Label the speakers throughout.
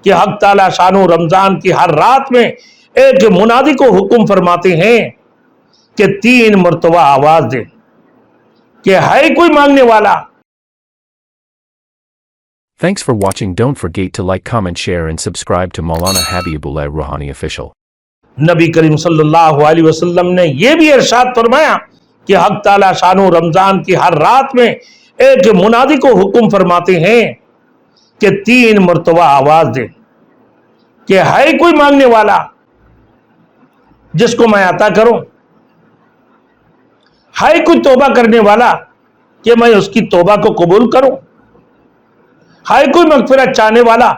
Speaker 1: کہ حق تعالی شانو رمضان کی ہر رات میں ایک منادی کو حکم فرماتے ہیں کہ 3 مرتبہ آواز دے کہ ہے کوئی مانگنے والا.
Speaker 2: Thanks for watching. Don't forget to like, comment, share and subscribe to Maulana Habibullah Rouhani Official.
Speaker 1: نبی کریم صلی اللہ علیہ وسلم نے یہ بھی ارشاد فرمایا کہ حق تعالی شانو رمضان کی ہر رات میں ایک منادی کو حکم فرماتے ہیں کہ 3 مرتبہ آواز دے کہ ہے کوئی مانگنے والا جس کو میں عطا کروں، ہے کوئی توبہ کرنے والا کہ میں اس کی توبہ کو قبول کروں، ہے کوئی مغفرت چاہنے والا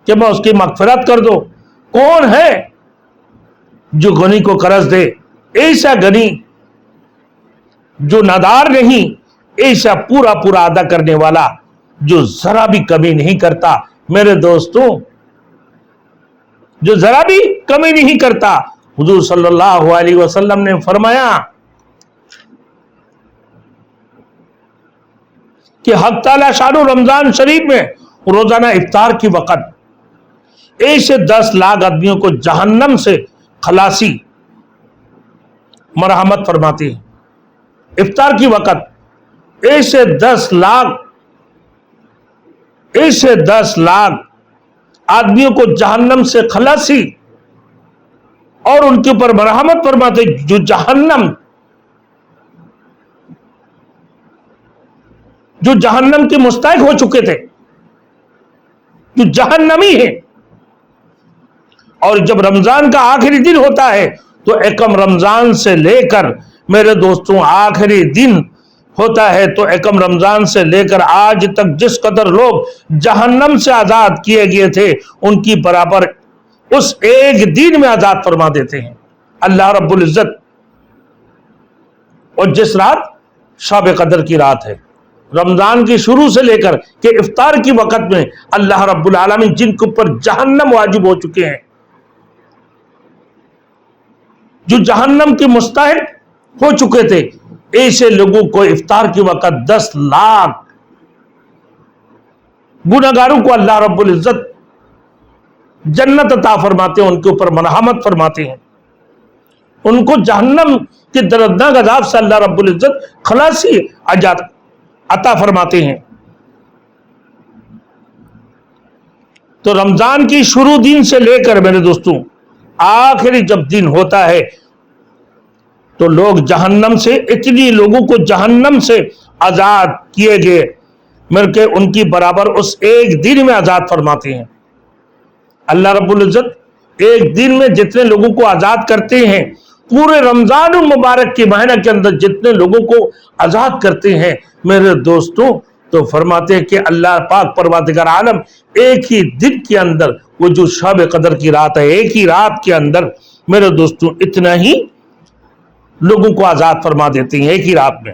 Speaker 1: کہ میں اس کی مغفرت کر دوں. کون ہے جو غنی کو قرض دے؟ ایسا غنی جو نادار نہیں، ایسا پورا پورا ادا کرنے والا جو ذرا بھی کمی نہیں کرتا. میرے دوستوں، جو ذرا بھی کمی نہیں کرتا. حضور صلی اللہ علیہ وسلم نے فرمایا کہ حق تعالی شان رمضان شریف میں روزانہ افطار کی وقت ایسے 10 لاکھ آدمیوں کو جہنم سے خلاصی مرحمت فرماتی ہے. افطار کی وقت ایسے 10 لاکھ آدمیوں کو جہنم سے خلاصی اور ان کے اوپر مرحمت فرماتے جو جہنم کے مستحق ہو چکے تھے، جو جہنمی ہیں. اور جب رمضان کا آخری دن ہوتا ہے تو یکم رمضان سے لے کر میرے دوستوں آخری دن ہوتا ہے تو یکم رمضان سے لے کر آج تک جس قدر لوگ جہنم سے آزاد کیے گئے تھے ان کی برابر اس ایک دن میں آزاد فرما دیتے ہیں اللہ رب العزت. اور جس رات شب قدر کی رات ہے، رمضان کی شروع سے لے کر کہ افطار کی وقت میں اللہ رب العالمین جن کے اوپر جہنم واجب ہو چکے ہیں، جو جہنم کے مستحق ہو چکے تھے، ایسے لوگوں کو افطار کی وقت 10 لاکھ گناہگاروں کو اللہ رب العزت جنت عطا فرماتے ہیں، ان کے اوپر مرحمت فرماتے ہیں، ان کو جہنم کے دردناک عذاب سے اللہ رب العزت خلاصی عطا فرماتے ہیں. تو رمضان کی شروع دن سے لے کر میرے دوستوں آخری جب دن ہوتا ہے تو لوگ جہنم سے، اتنی لوگوں کو جہنم سے آزاد کیے گئے مل کے ان کی برابر اس ایک دن میں آزاد فرماتے ہیں. اللہ رب العزت ایک دن میں جتنے لوگوں کو آزاد کرتے ہیں، پورے رمضان المبارک کے مہینہ کے اندر جتنے لوگوں کو آزاد کرتے ہیں میرے دوستوں، تو فرماتے ہیں کہ اللہ پاک پروردگار عالم ایک ہی دن کے اندر، وہ جو شب قدر کی رات ہے، ایک ہی رات کے اندر میرے دوستوں اتنا ہی لوگوں کو آزاد فرما دیتے ہیں ایک ہی رات میں.